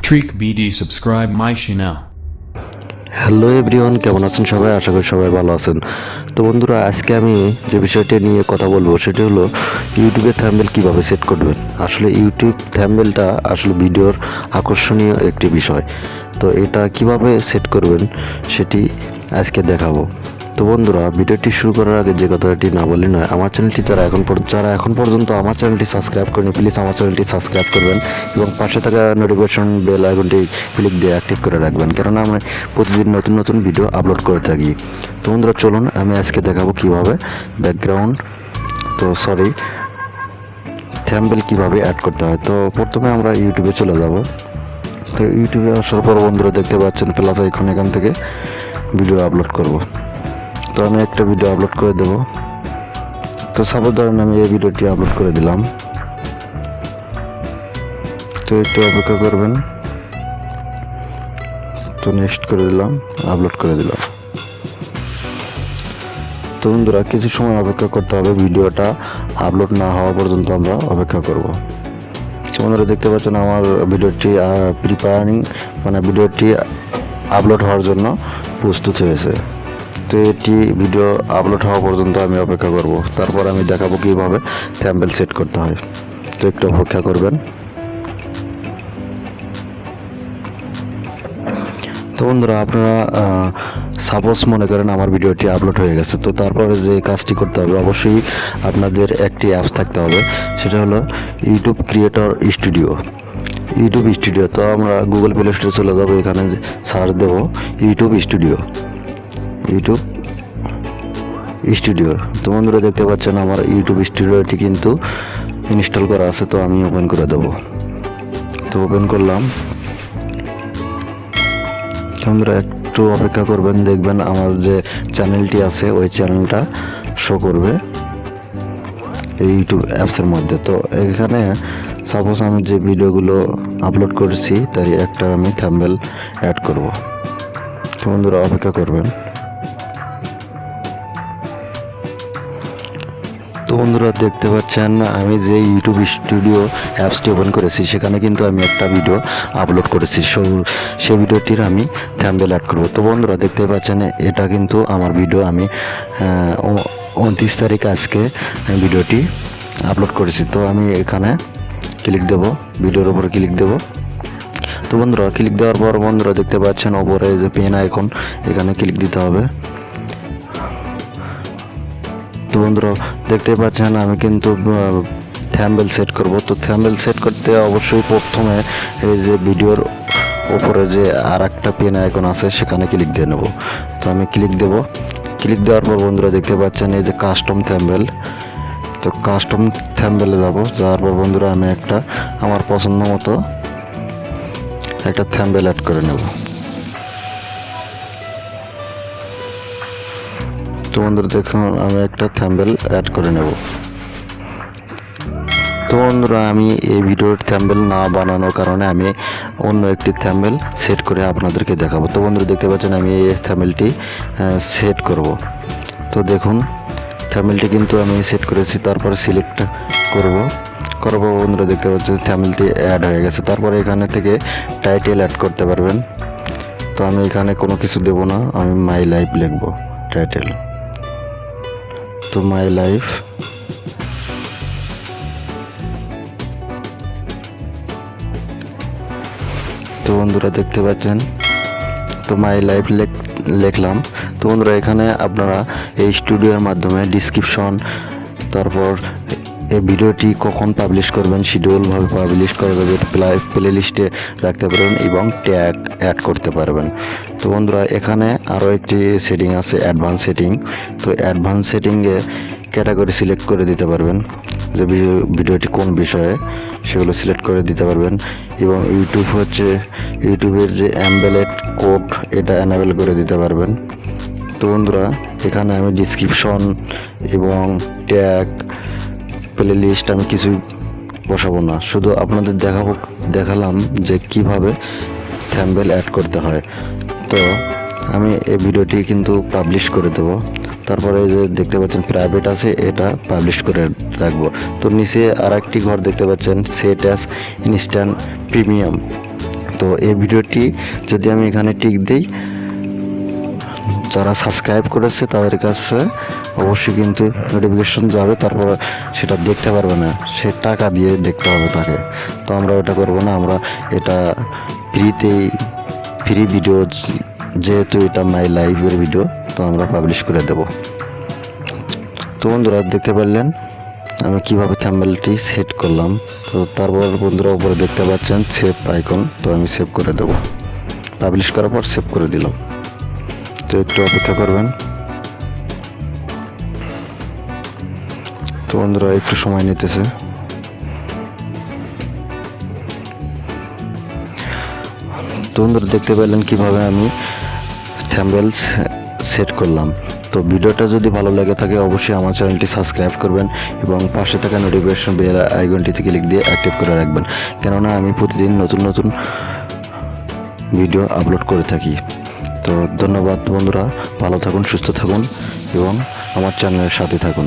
Trick BD subscribe my channel. Hello everyone, কেমন আছেন সবাই? আশা করি সবাই ভালো আছেন। তো বন্ধুরা, আজকে আমি যে বিষয়টি নিয়ে কথা বলবো সেটি হলো ইউটিউবে থাম্বনেল কিভাবে সেট করবেন। আসলে ইউটিউব থাম্বনেলটা আসলে ভিডিওর আকর্ষণীয় একটি বিষয়। তো এটা কিভাবে সেট করবেন সেটি আজকে দেখাবো। তো বন্ধুরা, ভিডিওটি শুরু করার আগে যে কথাটি না বলি নয়, আমার চ্যানেলটি যারা এখন পর্যন্ত আমার চ্যানেলটি সাবস্ক্রাইব করেনি, প্লিজ আমার চ্যানেলটি সাবস্ক্রাইব করবেন এবং পাশে থাকা নোটিফিকেশন বেল আইকনটি ক্লিক দিয়ে অ্যাক্টিভ করে রাখবেন, কেননা আমরা প্রতিদিন নতুন নতুন ভিডিও আপলোড করে থাকি। তো বন্ধুরা, চলুন আমি আজকে দেখাবো কিভাবে থাম্বনেল কিভাবে অ্যাড করতে হয়। তো প্রথমে আমরা ইউটিউবে চলে যাব। তো ইউটিউবে আসার পর বন্ধুরা দেখতে পাচ্ছেন প্লাস আইকন, এখান থেকে ভিডিও আপলোড করব। তো আমি একটা ভিডিও আপলোড করে দেব। তো সাপোজ ধরেন আমি এই ভিডিওটি আপলোড করে দিলাম। তো একটু অপেক্ষা করবেন। তো নেক্সট করে দিলাম, আপলোড করে দিলাম। তো বন্ধুরা, কিছু সময় অপেক্ষা করতে হবে, ভিডিওটা আপলোড না হওয়া পর্যন্ত আমরা অপেক্ষা করব। তো বন্ধুরা দেখতে পাচ্ছেন আমার ভিডিওটি ভিডিওটি আপলোড হওয়ার জন্য প্রস্তুত হয়েছে। তো এটি ভিডিও আপলোড হওয়া পর্যন্ত আমি অপেক্ষা করব, তারপর আমি দেখাবো কিভাবে থাম্বনেল সেট করতে হয়। তো একটু অপেক্ষা করবেন। তো বন্ধুরা, আপনারা সাপোজ মনে করেন আমার ভিডিওটি আপলোড হয়ে গেছে, তো তারপরে যে কাজটি করতে হবে, অবশ্যই আপনাদের একটি অ্যাপস থাকতে হবে, সেটা হলো ইউটিউব ক্রিয়েটর স্টুডিও। তো আমরা গুগল প্লে স্টোরে চলে যাবো, এখানে সার্চ দেবো ইউটিউব স্টুডিও। তো বন্ধুরা দেখতে পাচ্ছেন আমার ইউটিউব স্টুডিওটি কিন্তু ইনস্টল করা আছে। তো আমি ওপেন করে দেবো। তো ওপেন করলাম। বন্ধুরা একটু অপেক্ষা করবেন, দেখবেন আমার যে চ্যানেলটি আছে ওই চ্যানেলটা শো করবে এই ইউটিউব অ্যাপসের মধ্যে। তো এখানে সাপোজ আমি যে ভিডিওগুলো আপলোড করেছি তারই একটা আমি থাম্বনেল অ্যাড করব। তো বন্ধুরা অপেক্ষা করবেন। তো বন্ধুরা দেখতে পাচ্ছেন আমি যে ইউটিউব স্টুডিও অ্যাপসটি ওপেন করেছি সেখানে কিন্তু আমি একটা ভিডিও আপলোড করেছি। সেই ভিডিওটির আমি থাম্বনেল অ্যাড করব। তো বন্ধুরা দেখতে পাচ্ছেন এটা কিন্তু আমার ভিডিও, আমি 29 তারিখ আজকে ভিডিওটি আপলোড করেছি। তো আমি এখানে ক্লিক দেব, ভিডিওর উপরে ক্লিক দেব। তো বন্ধুরা ক্লিক দেওয়ার পর বন্ধুরা দেখতে পাচ্ছেন ওপরে যে পেন আইকন, এখানে ক্লিক দিতে হবে। তো বন্ধুরা দেখতে পাচ্ছেন আমি কিন্তু থাম্বনেল সেট করব। তো থাম্বনেল সেট করতে অবশ্যই প্রথমে এই যে ভিডিওর উপরে যে আর একটা পেন আইকন আছে সেখানে ক্লিক দিয়ে নেব। তো আমি ক্লিক দেব। ক্লিক দেওয়ার পর বন্ধুরা দেখতে পাচ্ছেন এই যে কাস্টম থাম্বনেল। তো কাস্টম থাম্বনেলে যাওয়ার পর বন্ধুরা আমি একটা আমার পছন্দ মতো একটা থাম্বনেল অ্যাড করে নেব। তো বন্ধুরা দেখুন আমি একটা থাম্বনেল অ্যাড করে নেব। তো বন্ধুরা আমি এই ভিডিওর থাম্বনেল না বানানোর কারণে আমি অন্য একটি থাম্বনেল সেট করে আপনাদেরকে দেখাবো। তো বন্ধুরা দেখতে পাচ্ছেন আমি এই থাম্বনেলটি সেট করব। তো দেখুন থাম্বনেলটি কিন্তু আমি সেট করেছি, তারপরে সিলেক্ট করব বন্ধুরা দেখতে পাচ্ছেন থাম্বনেলটি অ্যাড হয়ে গেছে। তারপরে এখানে থেকে টাইটেল অ্যাড করতে পারবেন। তো আমি এখানে কোনো কিছু দেব না, আমি মাই লাইফ লিখব টাইটেল। তো মাই লাইফ। তো বন্ধুরা দেখতে পাচ্ছেন তো মাই লাইফ লিখলাম। তো বন্ধুরা এখানে আপনারা এই স্টুডিওর মাধ্যমে ডিসক্রিপশন, তারপর এই ভিডিওটি কখন পাবলিশ করবেন শিডিউলভাবে পাবলিশ করা যাবে, প্লে লিস্টে রাখতে পারবেন এবং ট্যাগ অ্যাড করতে পারবেন। তো বন্ধুরা এখানে আরও একটি সেটিং আছে, অ্যাডভান্স সেটিং। তো অ্যাডভান্স সেটিংয়ে ক্যাটাগরি সিলেক্ট করে দিতে পারবেন, যে ভিডিওটি কোন বিষয়ে সেগুলো সিলেক্ট করে দিতে পারবেন। এবং ইউটিউবের যে এমবেলেড কোড এটা এনাবেল করে দিতে পারবেন। তো বন্ধুরা এখানে আমি ডিসক্রিপশন এবং ট্যাগ, প্লে লিস্ট আমি কিছুই বসাবো না, শুধু আপনাদের দেখালাম যে কিভাবে থাম্বনেল অ্যাড করতে হয়। তো আমি এই ভিডিওটি কিন্তু পাবলিশ করে দেব। তারপরে যে দেখতে পাচ্ছেন প্রাইভেট আছে, এটা পাবলিশ করে রাখবো। তো নিচে আর একটি ঘর দেখতে পাচ্ছেন সেট অ্যাজ ইনস্ট্যান্ট প্রিমিয়াম। তো তো এই ভিডিওটি যদি আমি এখানে টিক দিই, যারা সাবস্ক্রাইব করেছে তাদের কাছে অবশ্যই কিন্তু নোটিফিকেশন যাবে, তারপর সেটা দেখতে পারবে না, সে টাকা দিয়ে দেখতে হবে তাকে। তো আমরা ওটা করব না, আমরা এটা ফ্রি ভিডিও, যেহেতু এটা মাই লাইফের ভিডিও, তো আমরা পাবলিশ করে দেব। তো বন্ধুরা দেখতে পারলেন আমি কিভাবে থাম্বনেলটি সেট করলাম। তো তারপর বন্ধুরা উপরে দেখতে পাচ্ছেন সেভ আইকন, তো আমি সেভ করে দেব। পাবলিশ করার পর সেভ করে দিলাম। তো একটু অপেক্ষা করবেন। তো বন্ধুরা একটু সময় নিতেছে। তো বন্ধুরা দেখতে পেলেন কিভাবে আমি থাম্বনেল সেট করলাম। তো ভিডিওটা যদি ভালো লেগে থাকে অবশ্যই আমার চ্যানেলটি সাবস্ক্রাইব করবেন এবং পাশে থাকা নোটিফিকেশন বেল আইকনটিতে ক্লিক দিয়ে অ্যাক্টিভ করে রাখবেন, কেননা আমি প্রতিদিন নতুন নতুন ভিডিও আপলোড করে থাকি। তো ধন্যবাদ বন্ধুরা, ভালো থাকুন, সুস্থ থাকুন এবং আমার চ্যানেলের সাথে থাকুন।